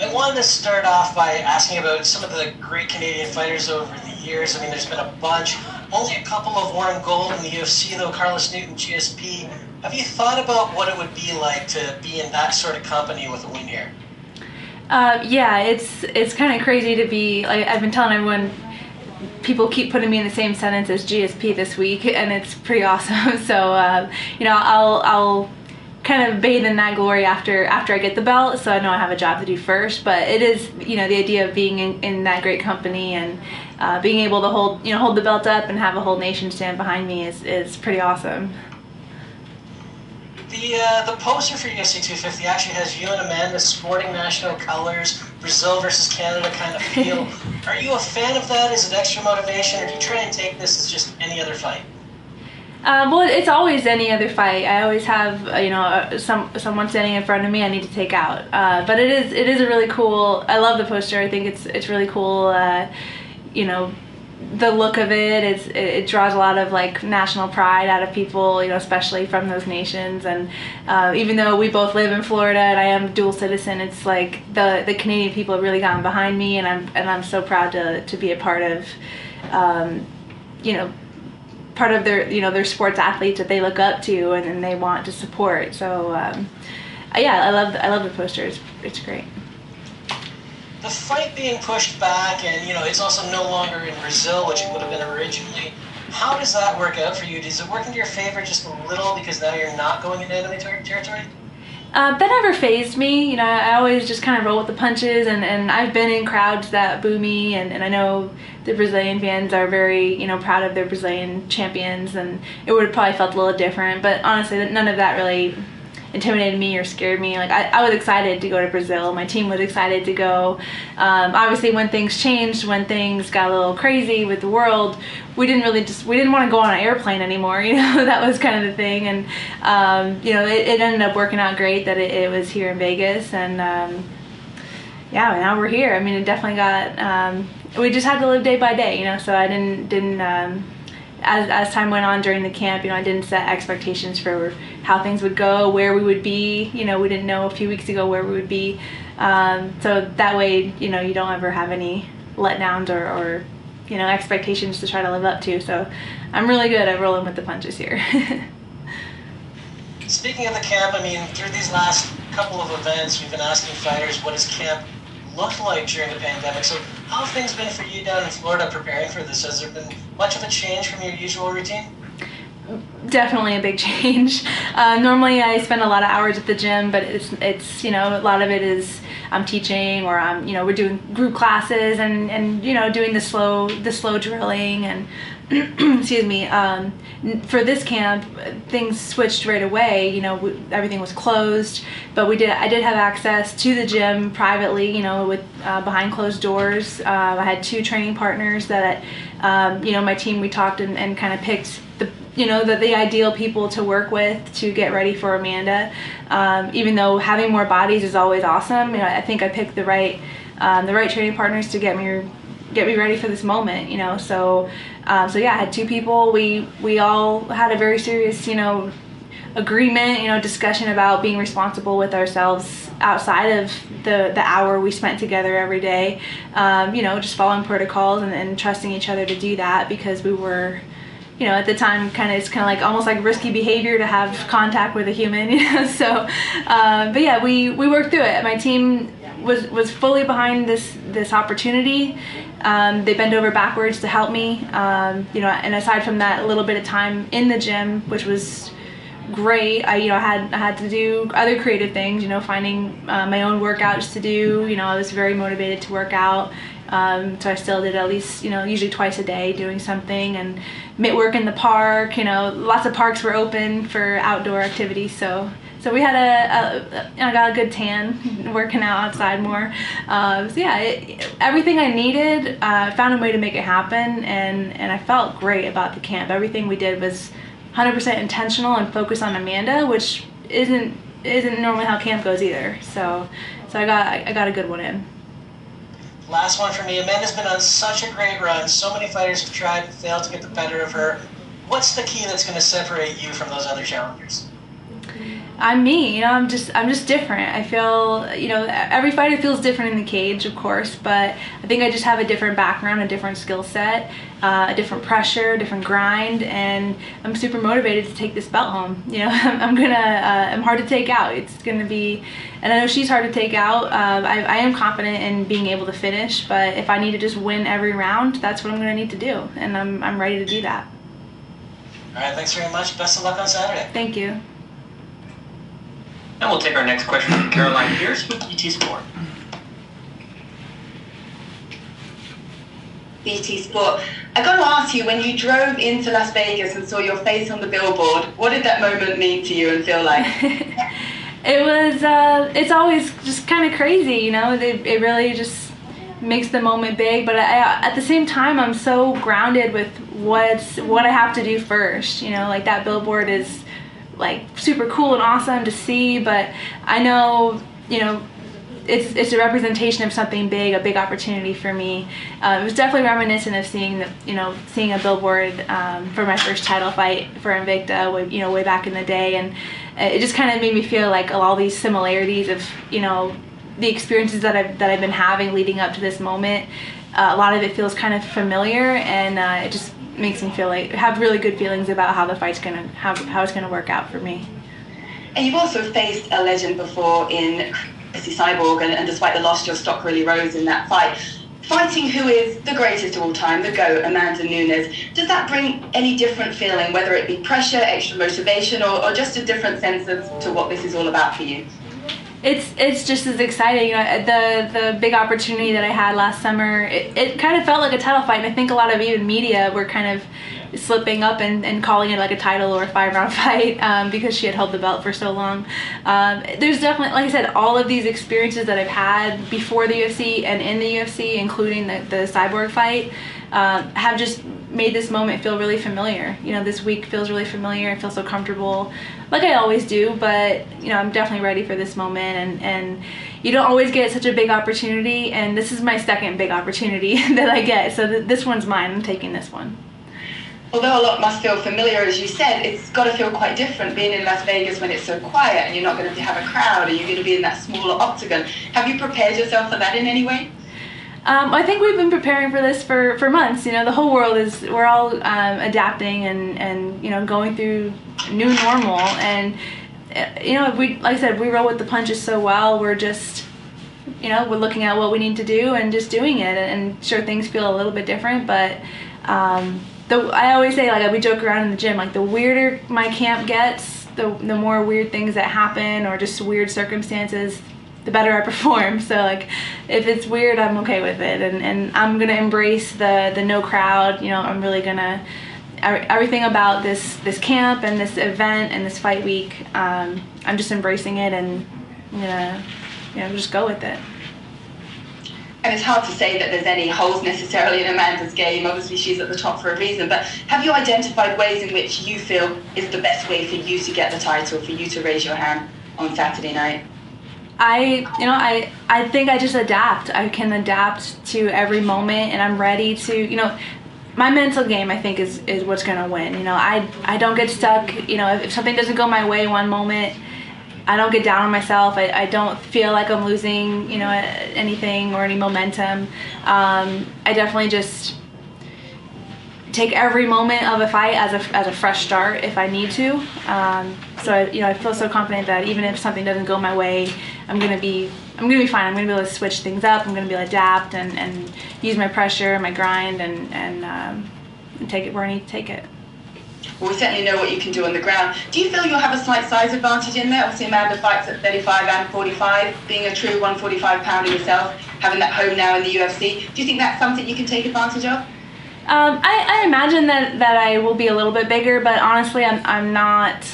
I wanted to start off by asking about some of the great Canadian fighters over the years. I mean, there's been a bunch. Only a couple have won gold in the UFC, though. Carlos Newton, GSP. Have you thought about what it would be like to be in that sort of company with a win here? Yeah, it's kind of crazy to be. Like, I've been telling everyone, people keep putting me in the same sentence as GSP this week, and it's pretty awesome. So I'll kind of bathe in that glory after I get the belt, so I know I have a job to do first. But it is, the idea of being in that great company and being able to hold the belt up and have a whole nation stand behind me is pretty awesome. The poster for UFC 250 actually has you and Amanda sporting national colors, Brazil versus Canada kind of feel. Are you a fan of that? Is it extra motivation, or do you try and take this as just any other fight? Well, it's always any other fight. I always have, someone standing in front of me I need to take out. But it is a really cool. I love the poster. I think it's really cool. The look of it draws a lot of like national pride out of people, especially from those nations. And even though we both live in Florida and I am a dual citizen, it's like the Canadian people have really gotten behind me, and I'm so proud to be a part of, part of their sports athletes that they look up to and they want to support. So yeah, I love the poster. It's great. The fight being pushed back, and it's also no longer in Brazil, which it would have been originally. How does that work out for you? Does it work into your favor just a little because now you're not going into enemy territory? That never fazed me. I always just kind of roll with the punches, and I've been in crowds that boo me, and I know the Brazilian fans are very, proud of their Brazilian champions, and it would have probably felt a little different. But honestly, none of that really intimidated me or scared me. Like, I was excited to go to Brazil. My team was excited to go. Obviously, when things changed, when things got a little crazy with the world, we didn't want to go on an airplane anymore. That was kind of the thing. And it ended up working out great that it was here in Vegas. And yeah, now we're here. I mean, it definitely got. We just had to live day by day. So I didn't. As time went on during the camp, I didn't set expectations for how things would go, where we would be. We didn't know a few weeks ago where we would be. So that way, you don't ever have any letdowns or expectations to try to live up to. So I'm really good at rolling with the punches here. Speaking of the camp, I mean, through these last couple of events, we've been asking fighters, what does camp look like during the pandemic? So how have things been for you down in Florida preparing for this? Has there been much of a change from your usual routine? Definitely a big change. Normally I spend a lot of hours at the gym, but it's a lot of it is I'm teaching, or I'm we're doing group classes and doing the slow drilling and excuse me. For this camp, things switched right away. Everything was closed, but I did have access to the gym privately. With behind closed doors. I had 2 training partners that my team, we talked and kind of picked the ideal people to work with to get ready for Amanda. Even though having more bodies is always awesome, I think I picked the right training partners to get me ready for this moment. So yeah, I had 2 people. We all had a very serious agreement, discussion about being responsible with ourselves outside of the hour we spent together every day. Just following protocols and trusting each other to do that, because we were, at the time, it's kind of like almost like risky behavior to have contact with a human. So, but yeah, we worked through it. My team was fully behind this opportunity. They bent over backwards to help me. And aside from that, a little bit of time in the gym, which was great. I had to do other creative things. Finding my own workouts to do. I was very motivated to work out. So I still did at least, usually twice a day doing something, and mitt work in the park. Lots of parks were open for outdoor activities. So we had I got a good tan working out outside more. So yeah, everything I needed, I found a way to make it happen, and I felt great about the camp. Everything we did was 100% intentional and focused on Amanda, which isn't normally how camp goes either. So I got a good one in. Last one for me. Amanda's been on such a great run. So many fighters have tried and failed to get the better of her. What's the key that's going to separate you from those other challengers? I'm me, I'm just different. I feel, every fighter feels different in the cage, of course, but I think I just have a different background, a different skill set, a different pressure, different grind, and I'm super motivated to take this belt home. I'm hard to take out. It's gonna be, and I know she's hard to take out. I am confident in being able to finish, but if I need to just win every round, that's what I'm gonna need to do, and I'm ready to do that. All right, thanks very much. Best of luck on Saturday. Thank you. And we'll take our next question from Caroline Pierce with BT Sport. BT Sport. I got to ask you, when you drove into Las Vegas and saw your face on the billboard, what did that moment mean to you and feel like? It was, it's always just kind of crazy, it really just makes the moment big, but at the same time, I'm so grounded with what I have to do first, like that billboard is like super cool and awesome to see, but I know, it's a representation of something big, a big opportunity for me. It was definitely reminiscent of seeing a billboard for my first title fight for Invicta, way back in the day, and it just kind of made me feel like all these similarities of, the experiences that I've been having leading up to this moment. A lot of it feels kind of familiar, and it just makes me feel like have really good feelings about how the fight's how it's gonna work out for me. And you've also faced a legend before in Chrissy Cyborg, and despite the loss, your stock really rose in that fight. Fighting who is the greatest of all time, the GOAT, Amanda Nunes, does that bring any different feeling, whether it be pressure, extra motivation, or just a different sense to what this is all about for you? It's just as exciting. The big opportunity that I had last summer, it kind of felt like a title fight, and I think a lot of even media were kind of slipping up and calling it like a title or a 5-round fight because she had held the belt for so long. There's definitely, like I said, all of these experiences that I've had before the UFC and in the UFC, including the Cyborg fight, have just made this moment feel really familiar. This week feels really familiar. I feel so comfortable, like I always do, but I'm definitely ready for this moment, and you don't always get such a big opportunity, and this is my second big opportunity that I get, so this one's mine. I'm taking this one. Although a lot must feel familiar, as you said, it's got to feel quite different being in Las Vegas when it's so quiet and you're not going to have a crowd, or you're going to be in that smaller octagon. Have you prepared yourself for that in any way? I think we've been preparing for this for months. The whole world we're all adapting and going through new normal, and like I said, we roll with the punches so well. We're just we're looking at what we need to do and just doing it, and sure, things feel a little bit different, but I always say, like, we joke around in the gym, like the weirder my camp gets, the more weird things that happen or just weird circumstances, the better I perform. So like, if it's weird, I'm okay with it, and I'm gonna embrace the no crowd. I'm really gonna everything about this camp and this event and this fight week. I'm just embracing it, and I'm gonna just go with it. And it's hard to say that there's any holes necessarily in Amanda's game. Obviously, she's at the top for a reason. But have you identified ways in which you feel is the best way for you to get the title, for you to raise your hand on Saturday night? I think I just adapt. I can adapt to every moment, and I'm ready to, my mental game, I think, is what's going to win. I don't get stuck. If something doesn't go my way one moment, I don't get down on myself. I don't feel like I'm losing, anything or any momentum. I definitely just take every moment of a fight as a fresh start if I need to. So I feel so confident that even if something doesn't go my way, I'm gonna be fine. I'm gonna be able to switch things up. I'm gonna be able to adapt and use my pressure, my grind, and take it where I need to take it. Well, we certainly know what you can do on the ground. Do you feel you'll have a slight size advantage in there? Obviously, Amanda fights at 35 and 45. Being a true 145-pounder yourself, having that home now in the UFC, do you think that's something you can take advantage of? I imagine that I will be a little bit bigger, but honestly, I'm not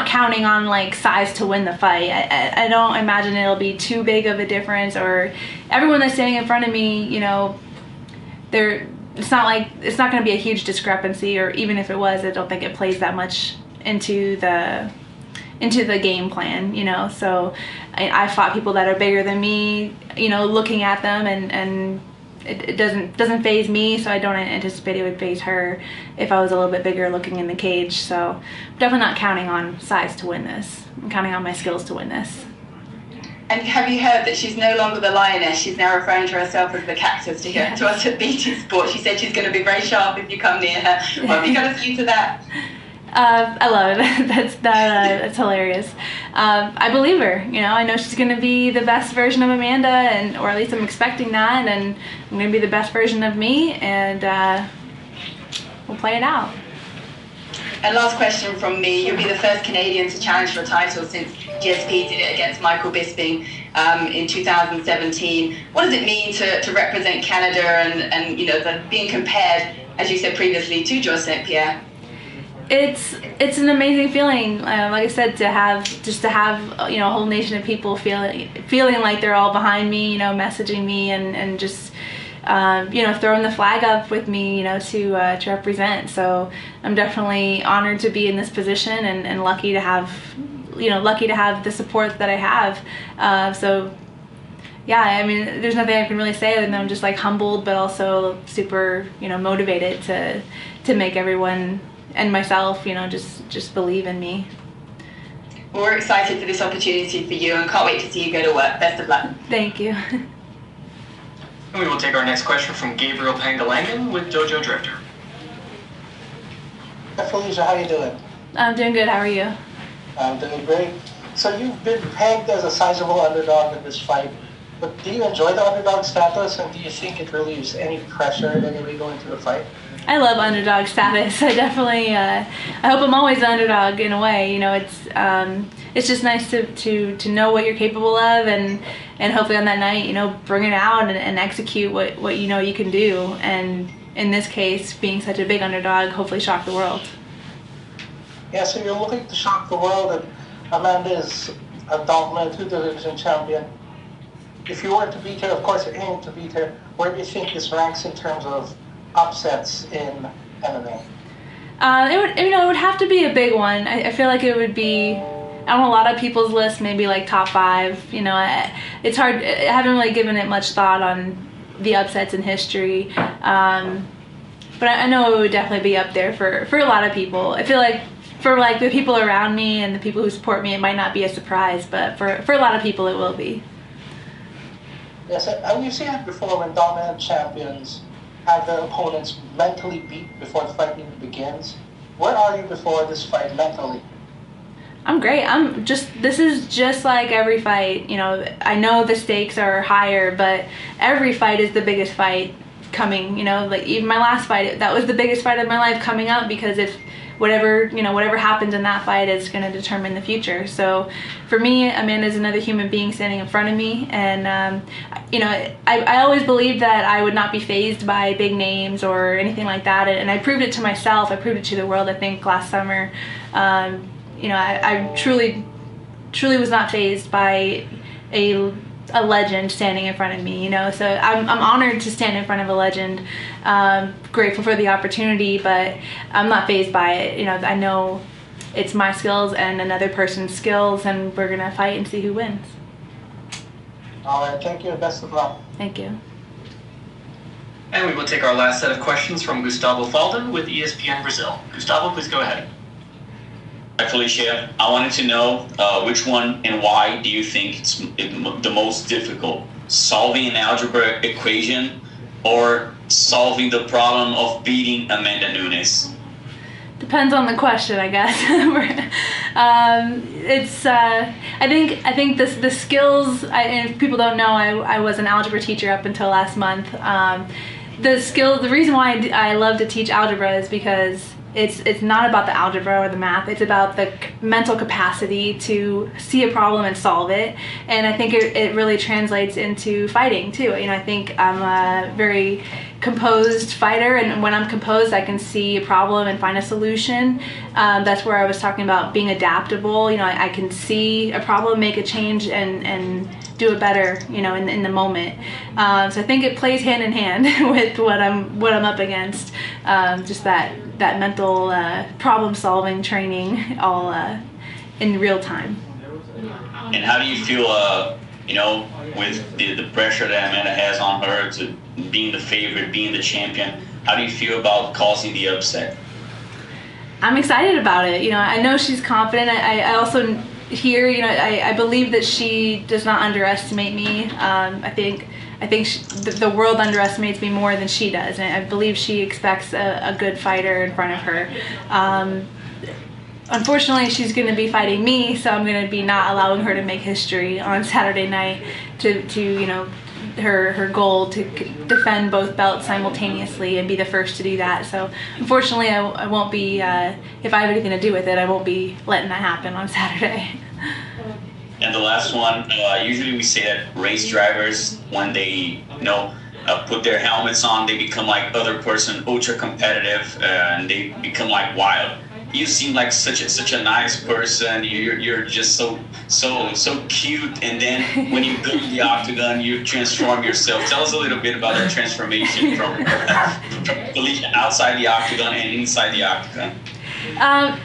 counting on like size to win the fight. I don't imagine it'll be too big of a difference, or everyone that's standing in front of me, it's not going to be a huge discrepancy, or even if it was, I don't think it plays that much into the game plan, so I fought people that are bigger than me, looking at them and it doesn't faze me, so I don't anticipate it would faze her if I was a little bit bigger looking in the cage. So I'm definitely not counting on size to win this. I'm counting on my skills to win this. And have you heard that she's no longer the lioness? She's now referring to herself as the cactus to us at BT Sport. She said she's going to be very sharp if you come near her. What have you got to say to that? I love it. That's hilarious. I believe her. I know she's going to be the best version of Amanda, or at least I'm expecting that, and I'm going to be the best version of me, and we'll play it out. And last question from me. You'll be the first Canadian to challenge for a title since GSP did it against Michael Bisping in 2017. What does it mean to represent Canada and being compared, as you said previously, to Georges St. Pierre? It's an amazing feeling. Like I said, to have a whole nation of people feeling like they're all behind me, messaging me and just throwing the flag up with me, to represent. So I'm definitely honored to be in this position and lucky to have the support that I have. So yeah, I mean, there's nothing I can really say other than I'm just like humbled, but also super, motivated to make everyone and myself, just believe in me. Well, we're excited for this opportunity for you and can't wait to see you go to work. Best of luck. Thank you. And we will take our next question from Gabriel Pangalangan with Dojo Drifter. Hi Felicia, how you doing? I'm doing good. How are you? I'm doing great. So you've been pegged as a sizable underdog in this fight, but do you enjoy the underdog status, and do you think it relieves any pressure in any way going into the fight? I love underdog status. I definitely, I hope I'm always the underdog in a way. It's just nice to know what you're capable of, and hopefully on that night, bring it out and execute what you can do. And in this case, being such a big underdog, hopefully shock the world. Yeah, so you're looking to shock the world, and Amanda is a dominant 2-division champion. If you were to beat her, of course you're aiming to beat her, where do you think this ranks in terms of upsets in MMA? It would have to be a big one. I feel like it would be on a lot of people's list, maybe like top 5. It's hard. I haven't really given it much thought on the upsets in history, but I know it would definitely be up there for a lot of people. I feel like for like the people around me and the people who support me, it might not be a surprise, but for a lot of people, it will be. Yes, and we've seen it before when dominant champions have their opponents mentally beat before the fight even begins. Where are you before this fight mentally? I'm great. This is just like every fight. I know the stakes are higher, but every fight is the biggest fight coming. Like even my last fight, that was the biggest fight of my life coming up, because if whatever happens in that fight is going to determine the future. So for me, Amanda's another human being standing in front of me, and I always believed that I would not be fazed by big names or anything like that, and I proved it to myself. I proved it to the world, I think, last summer. I truly was not fazed by a legend standing in front of me, so I'm honored to stand in front of a legend, grateful for the opportunity, but I'm not fazed by it. I know it's my skills and another person's skills, and we're gonna fight and see who wins. All right, thank you, best of luck. Thank you. And we will take our last set of questions from Gustavo Falden with ESPN Brazil. Gustavo, please go ahead. Hi, Felicia. I wanted to know which one and why do you think it's the most difficult? Solving an algebra equation or solving the problem of beating Amanda Nunes? Depends on the question, I guess. I think the skills, and if people don't know, I was an algebra teacher up until last month. The reason why I love to teach algebra is because it's not about the algebra or the math. It's about the mental capacity to see a problem and solve it. And I think it really translates into fighting too. I think I'm a very composed fighter, and when I'm composed, I can see a problem and find a solution. That's where I was talking about being adaptable. I can see a problem, make a change, and do it better, in the moment. So I think it plays hand in hand with what I'm up against. Just that mental problem-solving training, all in real time. And how do you feel you know, with the pressure that Amanda has on her to being the favorite, being the champion, how do you feel about causing the upset? I'm excited about it. You know, I know she's confident. I also hear, you know, I believe that she does not underestimate me. I think the world underestimates me more than she does, and I believe she expects a good fighter in front of her. Unfortunately, she's going to be fighting me, so I'm going to be not allowing her to make history on Saturday night to you know, her goal to defend both belts simultaneously and be the first to do that. So unfortunately, I won't be, if I have anything to do with it, I won't be letting that happen on Saturday. And the last one, usually we say that race drivers, when they, you know, put their helmets on, they become like other person, ultra competitive, and they become like wild. You seem like such a nice person. You're just so cute. And then when you go to the octagon, you transform yourself. Tell us a little bit about that transformation from Felicia outside the octagon and inside the octagon.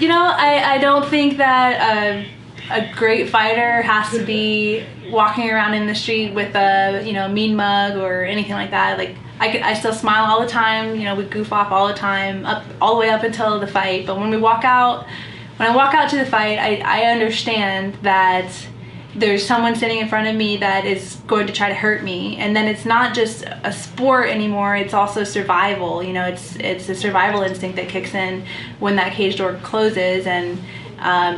You know, I don't think that a great fighter has to be walking around in the street with a, you know, mean mug or anything like that. Like, I still smile all the time, you know, we goof off all the time, all the way up until the fight. But when I walk out to the fight, I understand that there's someone sitting in front of me that is going to try to hurt me. And then it's not just a sport anymore, it's also survival. You know, it's a survival instinct that kicks in when that cage door closes. And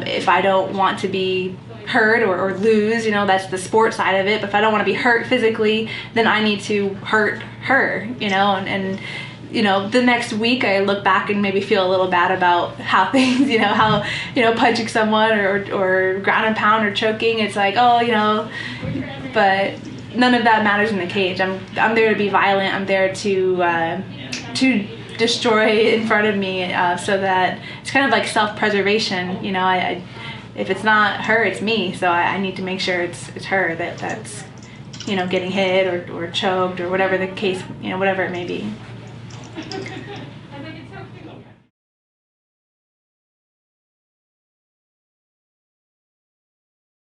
if I don't want to be hurt or lose, you know, that's the sport side of it. But if I don't want to be hurt physically, then I need to hurt her, you know, and you know, the next week I look back and maybe feel a little bad about how things, you know, how, you know, punching someone or ground and pound or choking, it's like, oh, you know, but none of that matters in the cage. I'm there to be violent. I'm there to destroy in front of me, so that it's kind of like self-preservation, you know. If it's not her, it's me, so I need to make sure it's her that's, you know, getting hit or choked or whatever the case, you know, whatever it may be.